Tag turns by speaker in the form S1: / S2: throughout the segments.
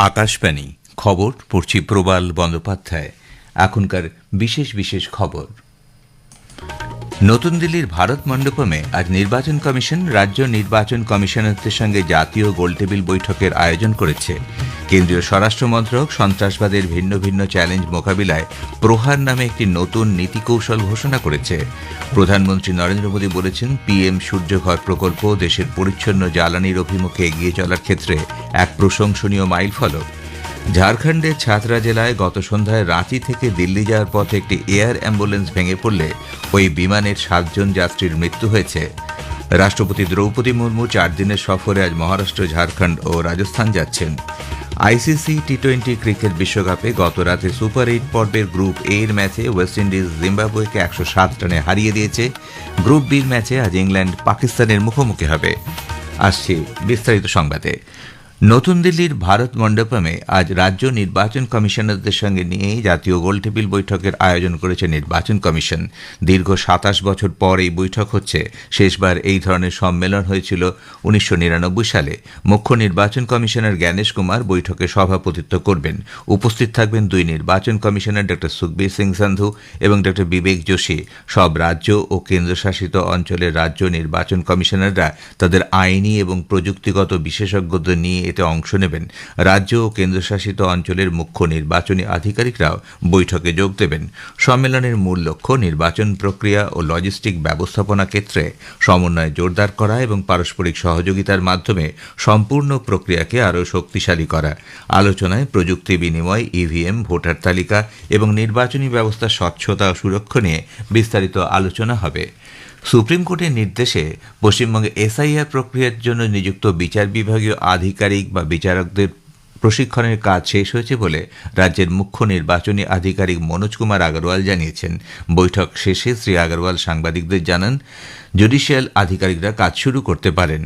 S1: আকাশবাণী খবর পড়ছি প্রবাল বন্দ্যোপাধ্যায়। এখনকার বিশেষ বিশেষ খবর। নতুন দিল্লির ভারত মণ্ডপমে আজ নির্বাচন কমিশন রাজ্য নির্বাচন কমিশনারদের সঙ্গে জাতীয় গোলটেবিল বৈঠকের আয়োজন করেছে। কেন্দ্রীয় স্বরাষ্ট্র মন্ত্রক সন্ত্রাসবাদের ভিন্ন ভিন্ন চ্যালেঞ্জ মোকাবিলায় প্রহার নামে একটি নতুন নীতিকৌশল ঘোষণা করেছে। প্রধানমন্ত্রী নরেন্দ্র মোদী বলেছেন, পিএম সূর্যঘর প্রকল্প দেশের পরিচ্ছন্ন জ্বালানির অভিমুখে এগিয়ে চলার ক্ষেত্রে এক প্রশংসনীয় মাইলফলক। ঝাড়খণ্ডের ছাতরা জেলায় গত সন্ধ্যায় রাঁচি থেকে দিল্লি যাওয়ার পথে একটি এয়ার অ্যাম্বুলেন্স ভেঙে পড়লে ওই বিমানের 7 জন যাত্রীর মৃত্যু হয়েছে। রাষ্ট্রপতি দ্রৌপদী মুর্মু 4 দিনের সফরে আজ মহারাষ্ট্র, ঝাড়খণ্ড ও রাজস্থান যাচ্ছেন। আইসিসি টি-20 ক্রিকেট বিশ্বকাপে গত রাতে সুপার 8 পর্বের গ্রুপ এ এর ম্যাচে ওয়েস্ট ইন্ডিজ জিম্বাবুয়েকে 107 রানে হারিয়ে দিয়েছে। গ্রুপ বির ম্যাচে আজ ইংল্যান্ড পাকিস্তানের মুখোমুখি হবে। আসছে বিস্তারিত সংবাদে। নতুন দিল্লির ভারত মণ্ডপমে আজ রাজ্য নির্বাচন কমিশনারদের সঙ্গে নিয়ে জাতীয় গোলটেবিল বৈঠকের আয়োজন করেছে নির্বাচন কমিশন। দীর্ঘ 27 বছর পর এই বৈঠক হচ্ছে। শেষবার এই ধরনের সম্মেলন হয়েছিল 1999 সালে। মুখ্য নির্বাচন কমিশনার জ্ঞানেশ কুমার বৈঠকে সভাপতিত্ব করবেন। উপস্থিত থাকবেন 2 নির্বাচন কমিশনার ড সুখবীর সিং সান্ধু এবং ড বিবেক যোশী। সব রাজ্য ও কেন্দ্রশাসিত অঞ্চলের রাজ্য নির্বাচন কমিশনাররা তাদের আইনি এবং প্রযুক্তিগত বিশেষজ্ঞদের নিয়ে এতে অংশ নেবেন। রাজ্য ও কেন্দ্রশাসিত অঞ্চলের মুখ্য নির্বাচনী আধিকারিকরাও বৈঠকে যোগ দেবেন। সম্মেলনের মূল লক্ষ্য নির্বাচন প্রক্রিয়া ও লজিস্টিক ব্যবস্থাপনা ক্ষেত্রে সমন্বয় জোরদার করা এবং পারস্পরিক সহযোগিতার মাধ্যমে সম্পূর্ণ প্রক্রিয়াকে আরও শক্তিশালী করা। আলোচনায় প্রযুক্তি বিনিময়, ইভিএম, ভোটার তালিকা এবং নির্বাচনী ব্যবস্থার স্বচ্ছতা ও সুরক্ষা নিয়ে বিস্তারিত আলোচনা হবে। সুপ্রিম কোর্টের নির্দেশে পশ্চিমবঙ্গে এসআইআর প্রক্রিয়ার জন্য নিযুক্ত বিচার বিভাগীয় আধিকারিক বা বিচারকদের প্রশিক্ষণের কাজ শেষ হয়েছে বলে রাজ্যের মুখ্য নির্বাচনী আধিকারিক মনোজ কুমার আগরওয়াল জানিয়েছেন। বৈঠক শেষে শ্রী আগরওয়াল সাংবাদিকদের জানান, জুডিশিয়াল আধিকারিকরা কাজ শুরু করতে পারেন।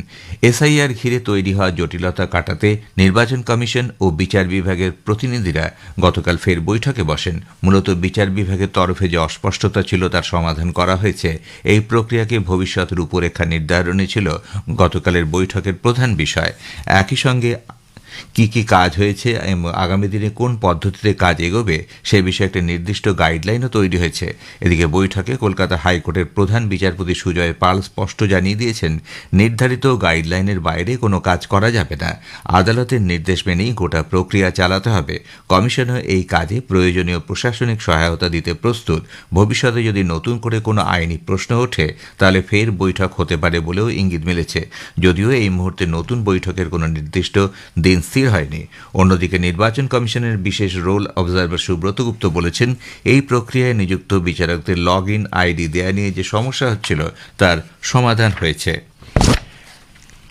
S1: এসআইআর ঘিরে তৈরি হওয়া জটিলতা কাটাতে নির্বাচন কমিশন ও বিচার বিভাগের প্রতিনিধিরা গতকাল ফের বৈঠকে বসেন। মূলত বিচার বিভাগের তরফে যে অস্পষ্টতা ছিল তার সমাধান করা হয়েছে। এই প্রক্রিয়াকে ভবিষ্যৎ রূপরেখা নির্ধারণই ছিল গতকালের বৈঠকের প্রধান বিষয়। একই সঙ্গে কি কি কাজ হয়েছে এবং আগামী দিনে কোন পদ্ধতিতে কাজ এগোবে সে বিষয়ে একটা নির্দিষ্ট গাইডলাইনও তৈরি হয়েছে। এদিকে বৈঠকে কলকাতা হাইকোর্টের প্রধান বিচারপতি সুজয় পাল স্পষ্ট জানিয়ে দিয়েছেন, নির্ধারিত গাইডলাইনের বাইরে কোনো কাজ করা যাবে না। আদালতের নির্দেশ মেনেই গোটা প্রক্রিয়া চালাতে হবে। কমিশনও এই কাজে প্রয়োজনীয় প্রশাসনিক সহায়তা দিতে প্রস্তুত। ভবিষ্যতে যদি নতুন করে কোনো আইনি প্রশ্ন ওঠে তাহলে ফের বৈঠক হতে পারে বলেও ইঙ্গিত মিলেছে। যদিও এই মুহূর্তে নতুন বৈঠকের কোনো নির্দিষ্ট দিন স্থির হয়নি। অন্যদিকে নির্বাচন কমিশনের বিশেষ রোল অবজারভার সুব্রত গুপ্ত বলেছেন, এই প্রক্রিয়ায় নিযুক্ত বিচারকদের লগ ইন আইডি দেয়া নিয়ে যে সমস্যা হচ্ছিল তার সমাধান হয়েছে।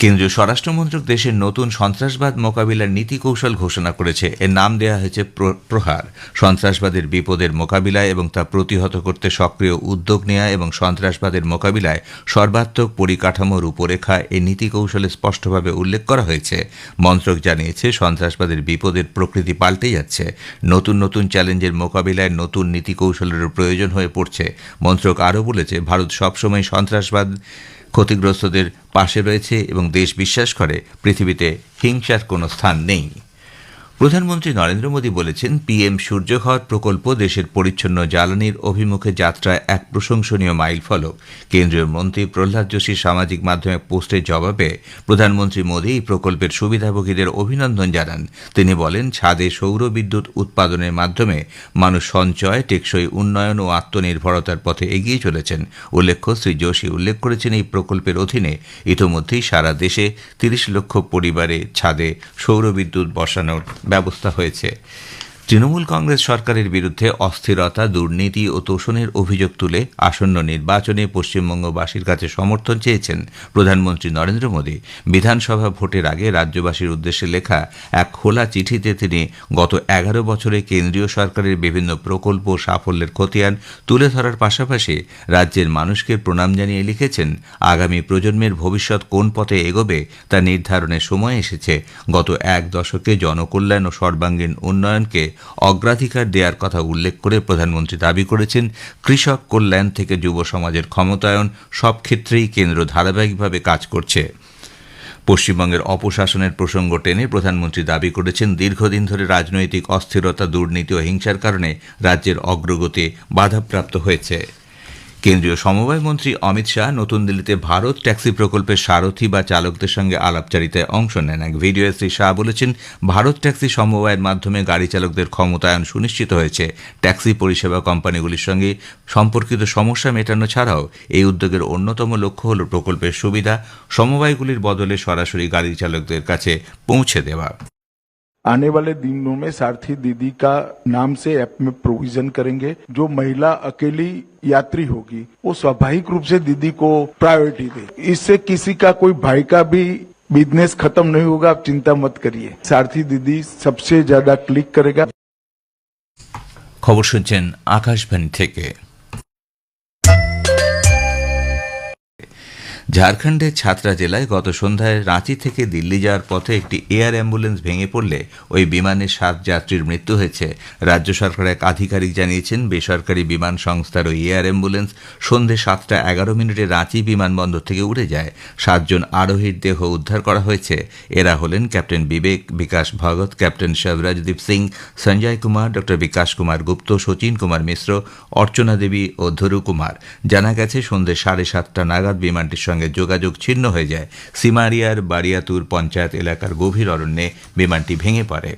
S1: কেন্দ্রীয় স্বরাষ্ট্রমন্ত্রক দেশের নতুন সন্ত্রাসবাদ মোকাবিলার নীতি কৌশল ঘোষণা করেছে। এর নাম দেওয়া হয়েছে প্রহার। সন্ত্রাসবাদের বিপদের মোকাবিলায় এবং তা প্রতিহত করতে সক্রিয় উদ্যোগ নেওয়া এবং সন্ত্রাসবাদের মোকাবিলায় সর্বাত্মক পরিকাঠামো রূপরেখা এই নীতি কৌশলে স্পষ্টভাবে উল্লেখ করা হয়েছে। মন্ত্রক জানিয়েছে, সন্ত্রাসবাদের বিপদের প্রকৃতি পাল্টে যাচ্ছে। নতুন নতুন চ্যালেঞ্জের মোকাবিলায় নতুন নীতি কৌশলের প্রয়োজন হয়ে পড়ছে। মন্ত্রক আরও বলেছে, ভারত সবসময় সন্ত্রাসবাদ ক্ষতিগ্রস্তদের পাশে রয়েছে এবং দেশ বিশ্বাস করে পৃথিবীতে হিংসার কোনো স্থান নেই। প্রধানমন্ত্রী নরেন্দ্র মোদী বলেছেন, পিএম সূর্যঘর প্রকল্প দেশের পরিচ্ছন্ন জ্বালানির অভিমুখে যাত্রায় এক প্রশংসনীয় মাইলফলক। কেন্দ্রীয় মন্ত্রী প্রহ্লাদ যোশীর সামাজিক মাধ্যমে পোস্টের জবাবে প্রধানমন্ত্রী মোদী এই প্রকল্পের সুবিধাভোগীদের অভিনন্দন জানান। তিনি বলেন, ছাদে সৌর বিদ্যুৎ উৎপাদনের মাধ্যমে মানুষ সঞ্চয়, টেকসই উন্নয়ন ও আত্মনির্ভরতার পথে এগিয়ে চলেছেন। উল্লেখ্য, শ্রী যোশী উল্লেখ করেছেন, এই প্রকল্পের অধীনে ইতোমধ্যেই সারা দেশে 30 লক্ষ পরিবারে ছাদে সৌর বিদ্যুৎ বসানোর ব্যবস্থা হয়েছে। তৃণমূল কংগ্রেস সরকারের বিরুদ্ধে অস্থিরতা, দুর্নীতি ও তোষণের অভিযোগ তুলে আসন্ন নির্বাচনে পশ্চিমবঙ্গবাসীর কাছে সমর্থন চেয়েছেন প্রধানমন্ত্রী নরেন্দ্র মোদী। বিধানসভা ভোটের আগে রাজ্যবাসীর উদ্দেশ্যে লেখা এক খোলা চিঠিতে তিনি গত 11 বছরে কেন্দ্রীয় সরকারের বিভিন্ন প্রকল্প ও সাফল্যের খতিয়ান তুলে ধরার পাশাপাশি রাজ্যের মানুষকে প্রণাম জানিয়ে লিখেছেন, আগামী প্রজন্মের ভবিষ্যৎ কোন পথে এগোবে তা নির্ধারণের সময় এসেছে। গত 1 দশকে জনকল্যাণ ও সর্বাঙ্গীন উন্নয়নকে অগ্রাধিকার দেওয়ার কথা উল্লেখ করে প্রধানমন্ত্রী দাবি করেছেন, কৃষক কল্যাণ থেকে যুব সমাজের ক্ষমতায়ন সব ক্ষেত্রেই কেন্দ্র ধারাবাহিকভাবে কাজ করছে। পশ্চিমবঙ্গের অপশাসনের প্রসঙ্গ টেনে প্রধানমন্ত্রী দাবি করেছেন, দীর্ঘদিন ধরে রাজনৈতিক অস্থিরতা, দুর্নীতি ও হিংসার কারণে রাজ্যের অগ্রগতি বাধাপ্রাপ্ত হয়েছে। কেন্দ্রীয় সমবায় মন্ত্রী অমিত শাহ নতুন দিল্লিতে ভারত ট্যাক্সি প্রকল্পের সারথি বা চালকদের সঙ্গে আলাপচারিতায় অংশ নেন। এক ভিডিওয়ে শ্রী শাহ বলেছেন, ভারত ট্যাক্সি সমবায়ের মাধ্যমে গাড়ি চালকদের ক্ষমতায়ন সুনিশ্চিত হয়েছে। ট্যাক্সি পরিষেবা কোম্পানিগুলির সঙ্গে সম্পর্কিত সমস্যা মেটানো ছাড়াও এই উদ্যোগের অন্যতম লক্ষ্য হল প্রকল্পের সুবিধা সমবায়গুলির বদলে সরাসরি গাড়ি চালকদের কাছে পৌঁছে দেওয়া।
S2: आने वाले दिनों में सारथी दीदी का नाम से ऐप में प्रोविजन करेंगे। जो महिला अकेली यात्री होगी वो स्वाभाविक रूप से दीदी को प्रायोरिटी दे। इससे किसी का कोई भाई का भी बिजनेस खत्म नहीं होगा, आप चिंता मत करिए। सारथी दीदी सबसे ज्यादा क्लिक करेगा।
S1: খবর শুনছেন আকাশবাণী থেকে। ঝাড়খণ্ডের ছাত্রা জেলায় গত সন্ধ্যায় রাঁচি থেকে দিল্লি যাওয়ার পথে একটি এয়ার অ্যাম্বুলেন্স ভেঙে পড়লে ওই বিমানের 7 যাত্রীর মৃত্যু হয়েছে। রাজ্য সরকারের এক আধিকারিক জানিয়েছেন, বেসরকারি বিমান সংস্থার ওই এয়ার অ্যাম্বুলেন্স সন্ধ্যে 7:11 রাঁচি বিমানবন্দর থেকে উড়ে যায়। 7 জন আরোহীর দেহ উদ্ধার করা হয়েছে। এরা হলেন ক্যাপ্টেন বিবেক বিকাশ ভগত, ক্যাপ্টেন শিবরাজদীপ সিং, সঞ্জয় কুমার, ডক্টর বিকাশ কুমার গুপ্ত, সচিন কুমার মিশ্র, অর্চনা দেবী ও ধরু কুমার। জানা গেছে, সন্ধ্যে 7:30 নাগাদ বিমানটির সঙ্গে যোগাযোগ ছিন্ন হয়ে যায়। সিমারিয়ার বারিয়াতুর পঞ্চায়েত এলাকার গভীর অরণ্যে বিমানটি ভেঙে পড়ে।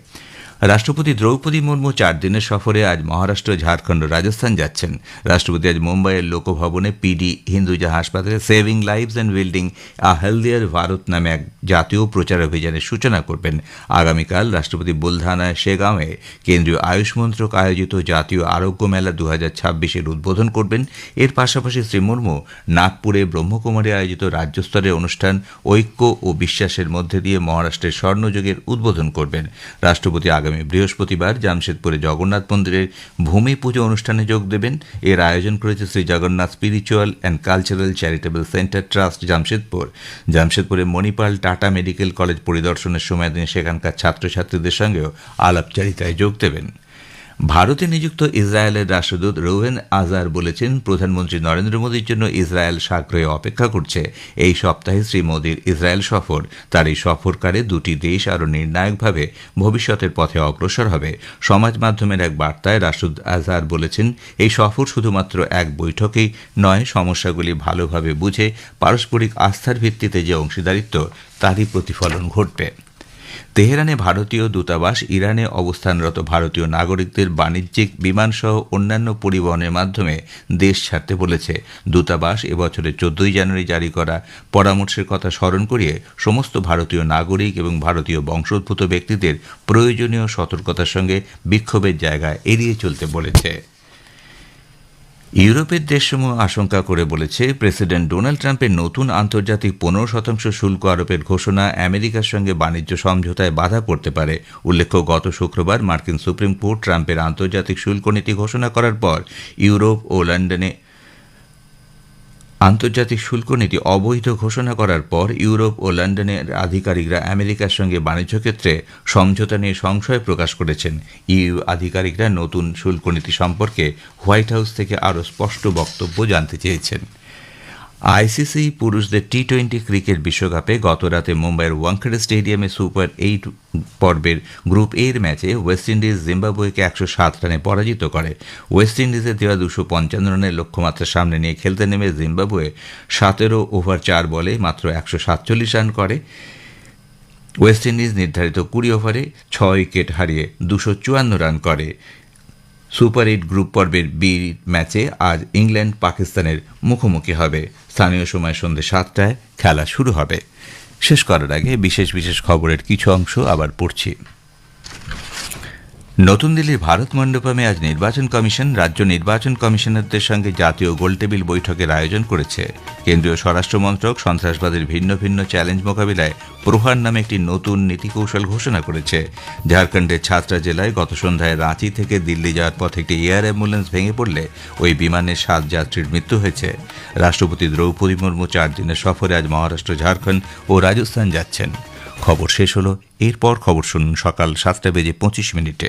S1: রাষ্ট্রপতি দ্রৌপদী মুর্মু 4 দিনের সফরে আজ মহারাষ্ট্র, ঝাড়খণ্ড, রাজস্থান যাচ্ছেন। রাষ্ট্রপতি আজ মুম্বাইয়ের লোকভবনে পিডি হিন্দুজা হাসপাতালে saving lives and building a healthier Bharat নামে এক জাতীয় প্রচার অভিযানের সূচনা করবেন। আগামীকাল রাষ্ট্রপতি বুলধানায় শেগাঁওয়ে কেন্দ্রীয় আয়ুষ মন্ত্রক আয়োজিত জাতীয় আরোগ্য মেলা 2026-এর উদ্বোধন করবেন। এর পাশাপাশি শ্রী মুর্মু নাগপুরে ব্রহ্মকুমারী আয়োজিত রাজ্যস্তরের অনুষ্ঠান ঐক্য ও বিশ্বাসের মধ্যে দিয়ে মহারাষ্ট্রের স্বর্ণযুগের উদ্বোধন করবেন। রাষ্ট্রপতি আগামী বৃহস্পতিবার জামশেদপুরে জগন্নাথ মন্দিরের ভূমি পুজো অনুষ্ঠানে যোগ দেবেন। এর আয়োজন করেছে Shri Jagannath spiritual and cultural charitable centre trust, Jamshedpur. জামশেদপুরে মণিপাল টাটা মেডিকেল কলেজ পরিদর্শনের সময় তিনি সেখানকার ছাত্রছাত্রীদের সঙ্গেও আলাপচারিতায় যোগ দেবেন। ভারতে নিযুক্ত ইসরায়েলের রাষ্ট্রদূত রৌহেন আজার বলেছেন, প্রধানমন্ত্রী নরেন্দ্র মোদীর জন্য ইসরায়েল সাগ্রহে অপেক্ষা করছে। এই সপ্তাহে শ্রী মোদীর ইসরায়েল সফর। তার এই সফরকালে দুটি দেশ আরও নির্ণায়কভাবে ভবিষ্যতের পথে অগ্রসর হবে। সমাজ মাধ্যমের এক বার্তায় রাষ্ট্রদূত আজার বলেছেন, এই সফর শুধুমাত্র এক বৈঠকেই নয়, সমস্যাগুলি ভালোভাবে বুঝে পারস্পরিক আস্থার ভিত্তিতে যে অংশীদারিত্ব তারই প্রতিফলন ঘটবে। তেহরানে ভারতীয় দূতাবাস ইরানে অবস্থানরত ভারতীয় নাগরিকদের বাণিজ্যিক বিমানসহ অন্যান্য পরিবহনের মাধ্যমে দেশ ছাড়তে বলেছে। দূতাবাস এবছরের 14 জানুয়ারি জারি করা পরামর্শের কথা স্মরণ করিয়ে সমস্ত ভারতীয় নাগরিক এবং ভারতীয় বংশোদ্ভূত ব্যক্তিদের প্রয়োজনীয় সতর্কতার সঙ্গে বিক্ষোভের জায়গা এড়িয়ে চলতে বলেছে। ইউরোপের দেশসমূহ আশঙ্কা করে বলেছে, প্রেসিডেন্ট ডোনাল্ড ট্রাম্পের নতুন আন্তর্জাতিক 15% শুল্ক আরোপের ঘোষণা আমেরিকার সঙ্গে বাণিজ্য সমঝোতায় বাধা পড়তে পারে। উল্লেখ্য, গত শুক্রবার মার্কিন সুপ্রিম কোর্ট ট্রাম্পের আন্তর্জাতিক শুল্ক নীতি ঘোষণা করার পর ইউরোপ ও লন্ডনে আন্তর্জাতিক শুল্ক নীতি অবৈধ ঘোষণা করার পর ইউরোপ ও লন্ডনের আধিকারিকরা আমেরিকার সঙ্গে বাণিজ্য ক্ষেত্রে সমঝোতা নিয়ে সংশয় প্রকাশ করেছেন। ইউ আধিকারিকরা নতুন শুল্ক নীতি সম্পর্কে হোয়াইট হাউস থেকে আরও স্পষ্ট বক্তব্য জানতে চেয়েছেন। আইসিসি পুরুষদের টি-20 ক্রিকেট বিশ্বকাপে গতরাতে মুম্বাইয়ের ওয়াংখেড়ে স্টেডিয়ামে সুপার 8 পর্বের গ্রুপ এর ম্যাচে ওয়েস্ট ইন্ডিজ জিম্বাবুয়েকে 107 রানে পরাজিত করে। ওয়েস্ট ইন্ডিজের দেওয়া 255 রানের লক্ষ্যমাত্রা সামনে নিয়ে খেলতে নেমে জিম্বাবুয়ে 17 ওভার 4 বলে মাত্র 147 রান করে। ওয়েস্ট ইন্ডিজ নির্ধারিত 20 ওভারে 6 উইকেট হারিয়ে 254 রান করে। সুপার 8 গ্রুপ পর্বের বি ম্যাচে আজ ইংল্যান্ড পাকিস্তানের মুখোমুখি হবে। স্থানীয় সময় সন্ধ্যে 7টায় খেলা শুরু হবে। শেষ করার আগে বিশেষ বিশেষ খবরের কিছু অংশ আবার পড়ছি। নতুন দিল্লির ভারত মণ্ডপমে আজ নির্বাচন কমিশন রাজ্য নির্বাচন কমিশনারদের সঙ্গে জাতীয় গোলটেবিল বৈঠকের আয়োজন করেছে। কেন্দ্রীয় স্বরাষ্ট্র মন্ত্রক সন্ত্রাসবাদের ভিন্ন ভিন্ন চ্যালেঞ্জ মোকাবিলায় প্রহার নামে একটি নতুন নীতিকৌশল ঘোষণা করেছে। ঝাড়খণ্ডের ছাত্রা জেলায় গত সন্ধ্যায় রাঁচি থেকে দিল্লি যাওয়ার পথে একটি এয়ার অ্যাম্বুলেন্স ভেঙে পড়লে ওই বিমানের 7 যাত্রীর মৃত্যু হয়েছে। রাষ্ট্রপতি দ্রৌপদী মুর্মু 4 দিনের সফরে আজ মহারাষ্ট্র, ঝাড়খণ্ড ও রাজস্থান যাচ্ছেন। খবর শেষ হলো। এরপর খবর শুনুন সকাল 7:25